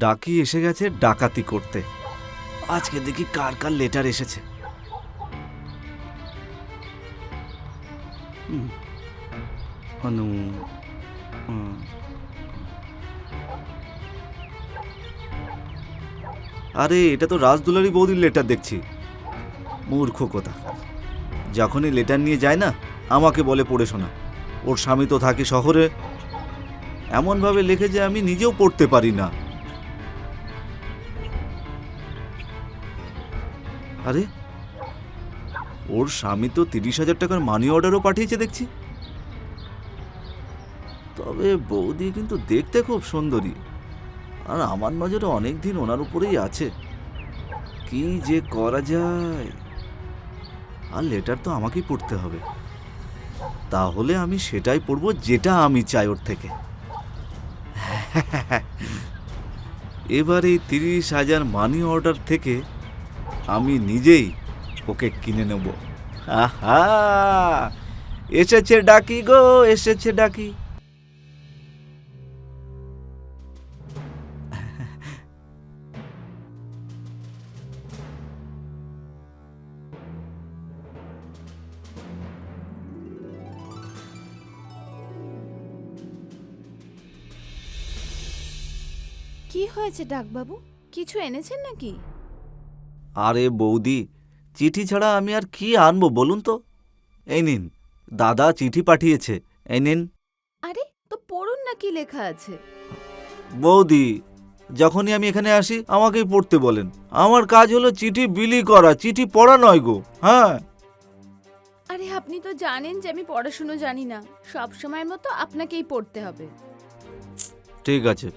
ডাকি এসে গেছে ডাকাতি করতে। আজকে দেখি কার কার লেটার এসেছে। অনু, আরে এটা তো রাজদুলারি বৌদির লেটার দেখছি। মূর্খ কথা, যখনই লেটার নিয়ে যায় না আমাকে বলে পড়ে শোনা। ওর স্বামী তো থাকে শহরে, এমনভাবে লেখে যে আমি নিজেও পড়তে পারি না। আরে ওর স্বামী তো 30,000 টাকার মানি অর্ডারও পাঠিয়েছে দেখছি। তবে বৌদি কিন্তু দেখতে খুব সুন্দরী, আর আমার নজরে অনেক দিন ওনার উপরেই আছে। কি যে করা যায়। আর লেটার তো আমাকেই পড়তে হবে, তাহলে আমি সেটাই পড়বো যেটা আমি চাই ওর থেকে। এবার এই 30,000 মানি অর্ডার থেকে আমি নিজেই ওকে কিনে নেব। আহা, এসেছে ডাকি গো, এসেছে ডাকি। কি হয়েছে ডাকবাবু, কিছু এনেছেন নাকি? আরে বৌদি, চিঠি ছাড়া আমি আর কি আনবো বলুন তো। এই নিন, দাদা চিঠি পাঠিয়েছে, এই নিন। আরে তো পড়ুন না, কি লেখা আছে। বৌদি, যখনই আমি এখানে আসি আমাকেই পড়তে বলেন। আমার কাজ হলো চিঠি বিলি করা, চিঠি পড়া নয় গো। হ্যাঁ, আরে আপনি তো জানেন যে আমি পড়াশুনো জানি না, সব সময়ের মতো আপনাকেই পড়তে হবে। ঠিক আছে।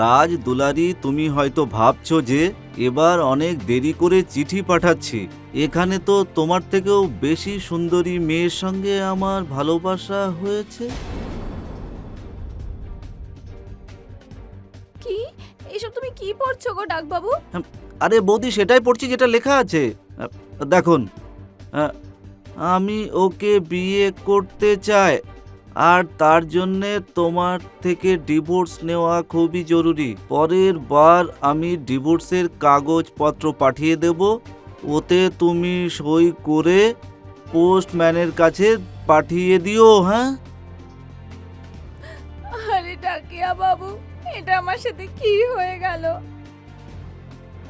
রাজ দুলারি, তুমি হয়তো ভাবছো যে এবার অনেক দেরি করে চিঠি পাঠাচ্ছি। এখানে তো তোমার থেকেও বেশি সুন্দরী মেয়ের সঙ্গে আমার ভালোবাসা হয়েছে। কি এসব তুমি কি পড়ছো গো ডাকবাবু? আরে বৌদি, সেটাই পড়ছি যেটা লেখা আছে। দেখুন, আহ, আমি ওকে বিয়ে করতে চাই, আর তার জন্যে তোমার থেকে ডিভোর্স নেওয়া খুবই জরুরি। পরের বার আমি ডিভোর্সের কাগজপত্র পাঠিয়ে দেব, ওতে তুমি সই করে পোস্টম্যানের কাছে পাঠিয়ে দিও। হ্যাঁ, আরে ডাকিয়া বাবু, এটা আমার সাথে কি হয়ে গেল?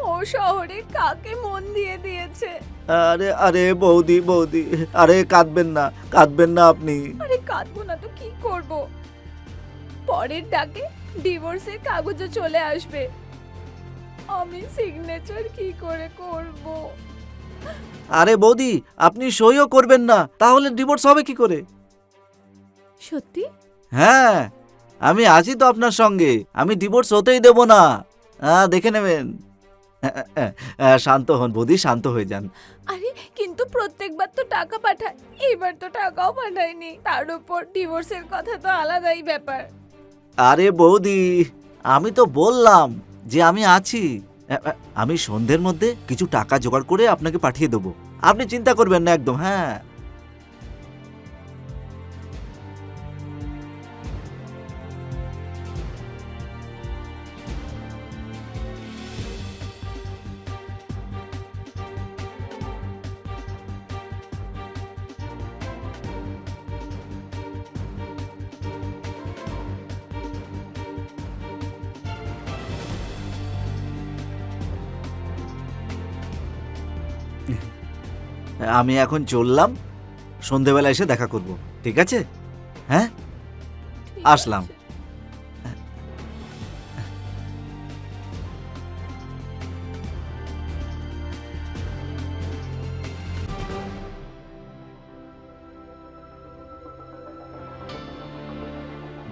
ও শহরে কাকে মন দিয়ে দিয়েছে? আরে আরে বৌদি বৌদি, আরে কাঁদবেন না, কাঁদবেন না আপনি। আরে কাঁদবো না তো কি করব? পরের ডাকে ডিভোর্সের কাগজও চলে আসবে, আমি সিগনেচার কি করে করব? আরে বৌদি, আপনি সইও করবেন না, তাহলে ডিভোর্স হবে কি করে? সত্যি? হ্যাঁ, আমি আছি তো আপনার সঙ্গে, আমি ডিভোর্স হতেই দেব না। দেখে নেবেন। শান্ত হন বৌদি, শান্ত হয়ে যান। আরে কিন্তু প্রত্যেকবার তো টাকা পাঠায়, এবার তো টাকাও পাঠায়নি, তার উপর ডিভোর্সের কথা তো আলাদাই ব্যাপার। আরে বৌদি, আমি তো বললাম যে আমি আছি। আমি সন্ধ্যের মধ্যে কিছু টাকা জোগাড় করে আপনাকে পাঠিয়ে দেবো, আপনি চিন্তা করবেন না একদম। হ্যাঁ, আমি এখন চললাম, সন্ধেবেলা এসে দেখা করব, ঠিক আছে? হ্যাঁ, ঠিক আসলাম। আছে।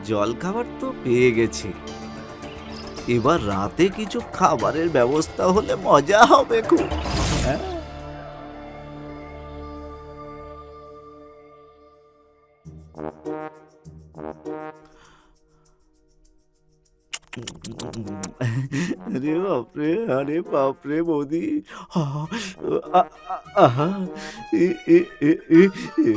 জল খাবার তো পেয়ে গেছি, এবার রাতে কিছু খাবারের ব্যবস্থা হলে মজা হবে খুব। হ্যাঁ, আরে বাপরে, আরে বাপরে বৌদি, আহা, আহা, এ, এ, এ, এ, এ,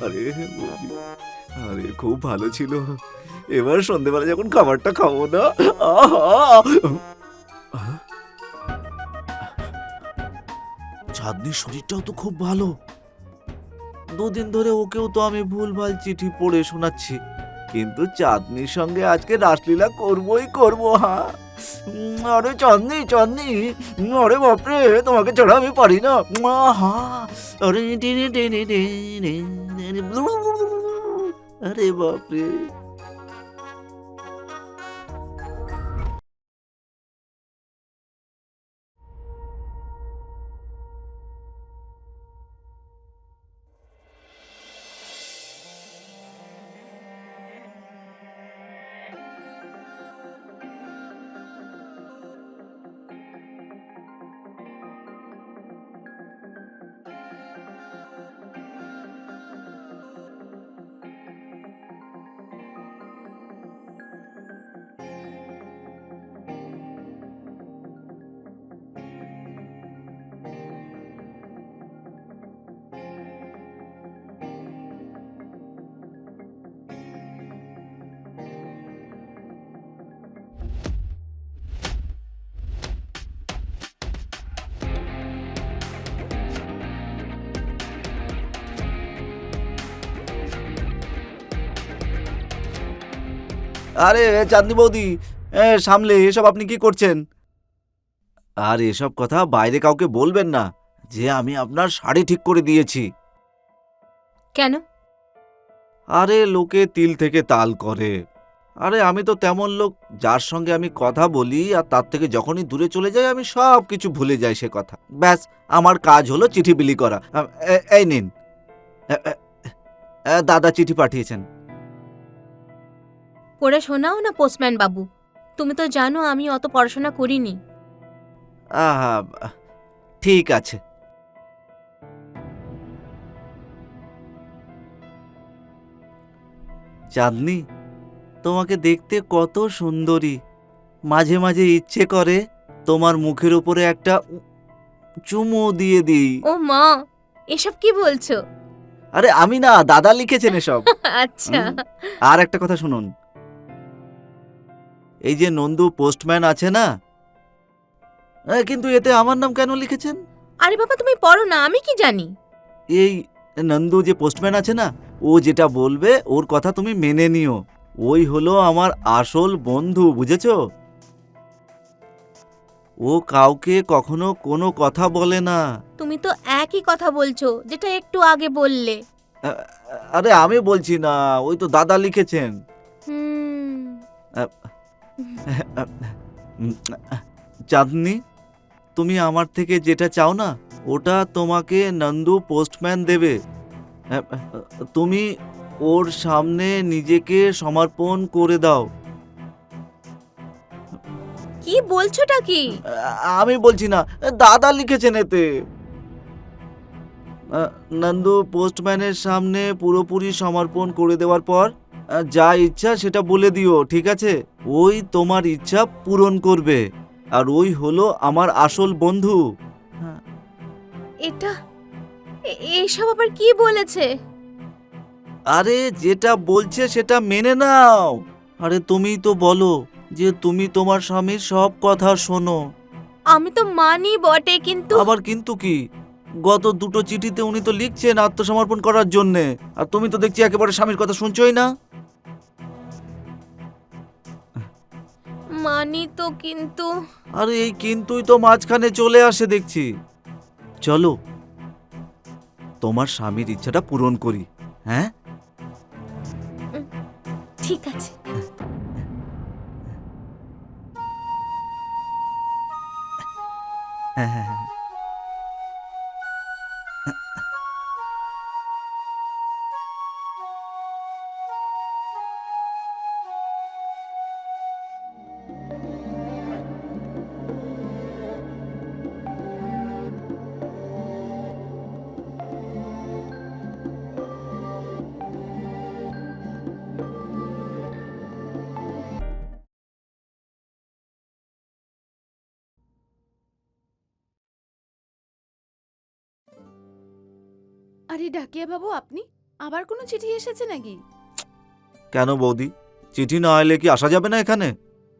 আরে বৌদি, আরে খুব ভালো ছিল। এবার সন্ধেবেলা যখন খাবারটা খাবো না, আহা, চাঁদনির শরীরটাও তো খুব ভালো। দুদিন ধরে ওকেও তো আমি ভুলভাল চিঠি পড়ে শোনাচ্ছি, কিন্তু চাঁদনির সঙ্গে আজকে রাসলীলা করবই করবো। হ্যাঁ, আরে চাঁদনি, চাঁদনি, আরে বাপরে, তোমাকে ছাড়া আমি পারি না। হা, আরে টেনে টেনে টেনে, আরে বাপরে। আরে চাঁদনি বৌদি, সামলে এসব আপনি কি করছেন? আর এসব কথা বাইরে কাউকে বলবেন না যে আমি আপনার শাড়ি ঠিক করে দিয়েছি। কেন? আরে লোকে তিল থেকে তাল করে। আরে আমি তো তেমন লোক, যার সঙ্গে আমি কথা বলি আর তার থেকে যখনই দূরে চলে যাই আমি সব কিছু ভুলে যাই সে কথা। ব্যাস, আমার কাজ হলো চিঠি বিলি করা। এই নিন, এ, এ, দাদা চিঠি পাঠিয়েছেন। পড়ে শোনাও না পোস্টম্যান বাবু, তুমি তো জানো আমি অত পড়াশোনা করিনি। আহা, ঠিক আছে। চাঁদনি, তোমাকে দেখতে কত সুন্দরী, মাঝে মাঝে ইচ্ছে করে তোমার মুখের উপরে একটা চুমু দিয়ে দিই। ও মা, এসব কি বলছো? আরে আমি না, দাদা লিখেছেন এসব। আচ্ছা। আর একটা কথা শুনুন, এই যে নন্দু পোস্টম্যান আছে না, কিন্তু এতে আমার নাম কেন লিখেছেন? আরে বাবা তুমি পড়ো না, আমি কি জানি। এই নন্দু যে পোস্টম্যান আছে না, ও যেটা বলবে ওর কথা তুমি মেনে নিও। ওই হলো আমার আসল বন্ধু, বুঝেছো? ও কাউকে কখনো কোনো কথা বলে না। তুমি তো একই কথা বলছো যেটা একটু আগে বললে। আ- আরে আমি বলছি না, ওই তো দাদা লিখেছেন। হুম। চাঁদনি, তুমি আমার থেকে যেটা চাও না, ওটা তোমাকে নন্দু পোস্টম্যান দেবে। তুমি ওর সামনে নিজেকে সমর্পণ করে দাও। কি বলছোটা কি? আমি বলছি না, দাদা লিখেছেন এতে। নন্দু পোস্টম্যানের সামনে পুরোপুরি সমর্পণ করে দেওয়ার পর যা ইচ্ছা সেটা বলে দিও, ঠিক আছে? ওই তোমার ইচ্ছা পূরণ করবে, আর ওই হলো আমার আসল বন্ধু। এটা এসব আবার কি বলেছে? আরে যেটা বলছে সেটা মেনে নাও। আরে তুমিই তো বলো যে তুমি তোমার স্বামীর সব কথা শোনো। আমি তো মানি বটে, কিন্তু আবার কিন্তু কি? গত দুটো চিঠিতে উনি তো লিখছেন আত্মসমর্পণ করার জন্যে, আর তুমি তো দেখছি একেবারে স্বামীর কথা শুনছোই না। মানি তো, কিন্তু আরে এই কিন্তুই তো মাঝখানে চলে আসে দেখছি। চলো তোমার স্বামীর ইচ্ছাটা পূরণ করি। হ্যাঁ, ঠিক আছে। হ্যাঁ, হ্যাঁ, হ্যাঁ। আরে ডাকিয়া বাবু, আপনি আবার কোনো চিঠি এসেছে নাকি? কেন বৌদি, চিঠি না এলে কি আসা যাবে না এখানে?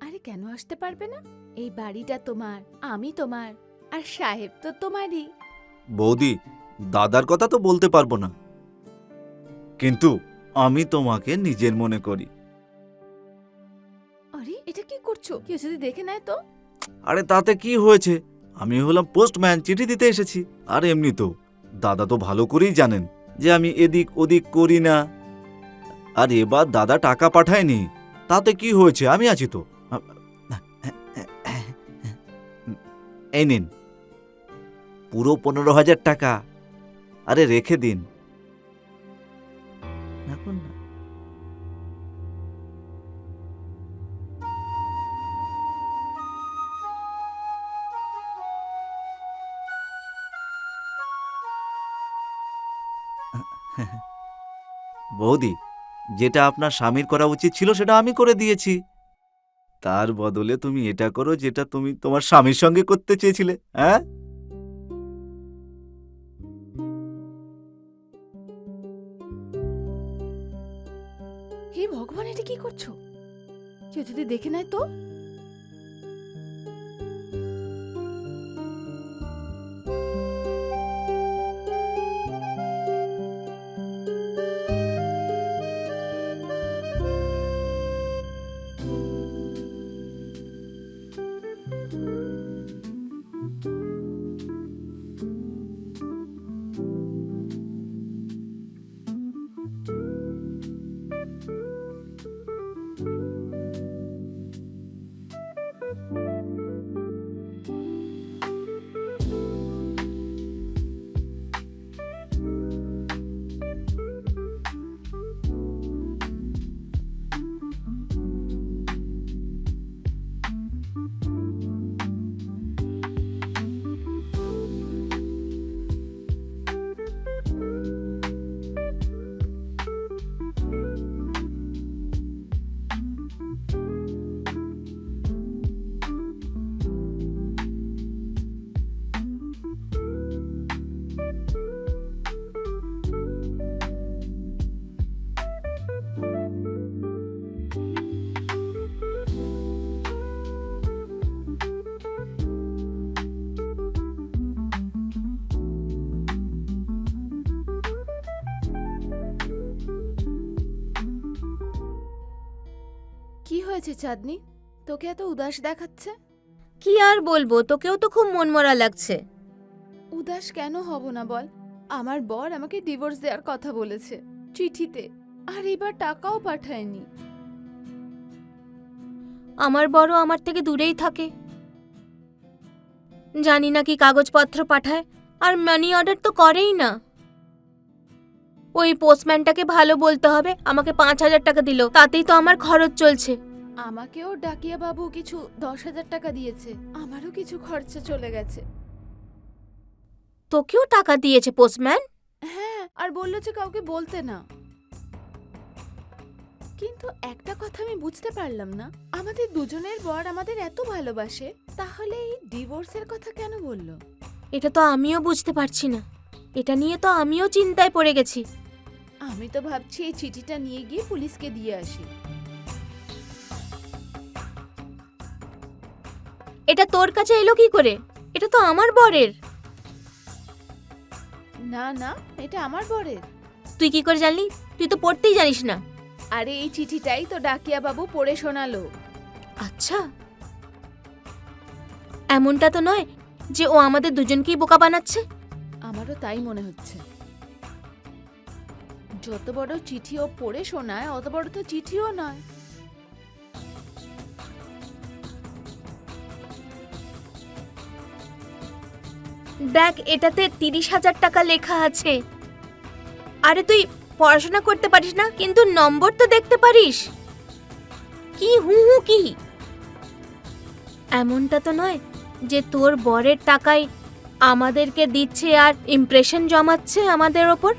আরে কেন আসতে পারবে না? এই বাড়িটা তোমার, আমি তোমার, আর সাহেব তো তোমারই। বৌদি, দাদার কথা তো বলতে পারবো না, কিন্তু আমি তোমাকে নিজের মনে করি। আরে এটা কি করছো? কেউ যদি দেখে নেয় তো? আরে তাতে কি হয়েছে, আমি হলাম পোস্টম্যান, চিঠি দিতে এসেছি। আর এমনি তো দাদা তো ভালো করেই জানেন যে আমি এদিক ওদিক করি না। আর এবার দাদা টাকা পাঠায়নি, তাতে কি হয়েছে, আমি আছি তো। এই নিন পুরো 15,000 টাকা। আরে রেখে দিন এখন না। বৌদি, যেটা আপনার স্বামীর করা উচিত ছিল সেটা আমি করে দিয়েছি। তার বদলে তুমি এটা করো যেটা তুমি তোমার স্বামীর সঙ্গে করতে চেয়েছিলে। হ্যাঁ, হে ভগবান, এটা কি করছো? কেউ যদি দেখে নেয় তো? কি হয়েছে চাঁদনি? তোকে এত উদাস দেখাচ্ছে? কি আর বলবো, তোকেও তো খুব মনমরা লাগছে। উদাস কেন হব না বল? আমার বর আমাকে ডিভোর্স দেওয়ার কথা বলেছে চিঠিতে, আর এবার টাকাও পাঠায়নি। আমার বড় আমার থেকে দূরেই থাকে, জানি না কি কাগজপত্র পাঠায়, আর মানি অর্ডার তো করেই না। ওই পোস্টম্যানটাকে ভালো বলতে হবে, আমাকে 5,000 টাকা দিল, তাতেই তো আমার খরচ চলছে। আমাকেও ডাকিয়া বাবু কিছু 10,000 টাকা দিয়েছে, আমারও কিছু খরচা চলে গেছে। তোকেও টাকা দিয়েছে পোস্টম্যান? হ্যাঁ, আর বললো যে কাউকে বলতে না। কিন্তু একটা কথা আমি বুঝতে পারলাম না, আমাদের দুজনের বর আমাদের এত ভালোবাসে, তাহলে এই ডিভোর্সের কথা কেন বললো? এটা তো আমিও বুঝতে পারছি না, এটা নিয়ে তো আমিও চিন্তায় পড়ে গেছি। আমি তো ভাবছি এই চিঠিটা নিয়ে গিয়ে পুলিশকে দিয়ে আসি। এটা তোর কাছে এলো কি করে? এটা তো আমার বরের। না না, এটা আমার বরের। তুই কি করে জানলি? তুই তো পড়তেই জানিস না। আরে এই চিঠিটাই তো ডাকিয়া বাবু পড়ে শোনালো। আচ্ছা, এমনটা তো নয় যে ও আমাদের দুজনকেই বোকা বানাচ্ছে। আমারও তাই মনে হচ্ছে। যত বড় চিঠি ও পড়ে শোনায়, অত বড় তো চিঠিও নয়। দেখ, এটাতে 30,000 টাকা লেখা আছে। আরে তুই পড়াশোনা করতে পারিস না, কিন্তু নম্বর তো দেখতে পারিস। কি হু হু কি? এমনটা তো নয় যে তোর বরের টাকায় আমাদেরকে দিচ্ছে আর ইমপ্রেশন জমাচ্ছে আমাদের ওপর।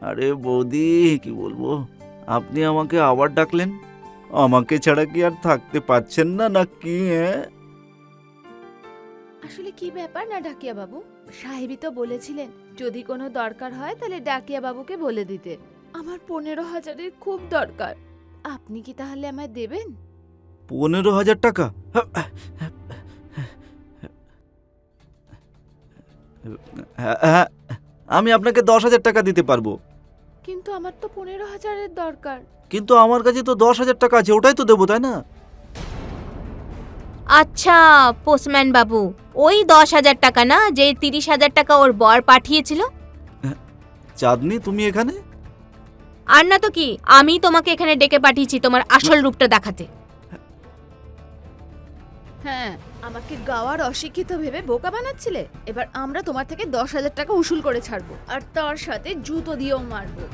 আরে বৌদি, কি বলবো, আপনি আমাকে আবার ডাকলেন? আমাকে ছাড়া কি আর থাকতে পারছেন না নাকি? আসলে কি ব্যাপার না ডাকিয়া বাবু, সাহেবই তো বলেছিলেন যদি কোনো দরকার হয় তাহলে ডাকিয়া বাবুকে বলে দিতে। আমার 15,000-এর খুব দরকার, আপনি কি তাহলে আমায় দেবেন? 15,000 টাকা? হ্যাঁ, আমি আপনাকে 10,000 টাকা দিতে পারবো। কিন্তু আমার তো 15,000-এর দরকার। কিন্তু আমার কাছে তো 10,000 টাকা আছে, ওটাই তো দেবো, তাই না? আচ্ছা পোস্টম্যান বাবু, ওই 10,000 টাকা না যে 30,000 টাকা ওর বর পাঠিয়েছিল? চাঁদনি, তুমি এখানে? আর না তো কি, আমি তোমাকে এখানে ডেকে পাঠিয়েছি তোমার আসল রূপটা দেখাতে। হ্যাঁ, আমাকে গাওয়ার অশিক্ষিত ভেবে বোকা বানাচ্ছিলে। এবার আমরা তোমার থেকে 10,000 টাকা উসুল করে ছাড়বো, আর তার সাথে জুতো দিয়েও মারবো।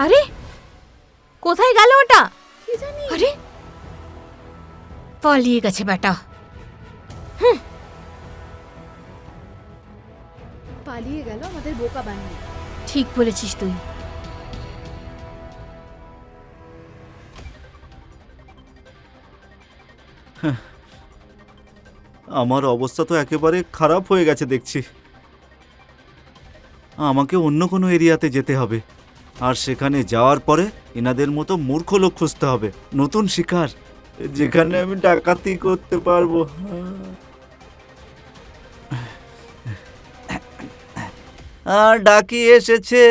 আরে কোথায় গেল ওটা? কি জানি, আরে পালিয়ে গেছে বেটা। পালিয়ে গেল আমাদের বোকা বানিয়ে। ঠিক বলেছিস তুই। আমার অবস্থা তো একেবারে খারাপ হয়ে গেছে দেখছি। আমাকে অন্য কোনো এরিয়াতে যেতে হবে, আর সেখানে যাওয়ার পরে এনাদের মতো মূর্খ লোক খুঁজতে হবে, নতুন শিকার, যেখানে আমি ডাকাতি করতে পারবো। আর ডাকি এসেছে।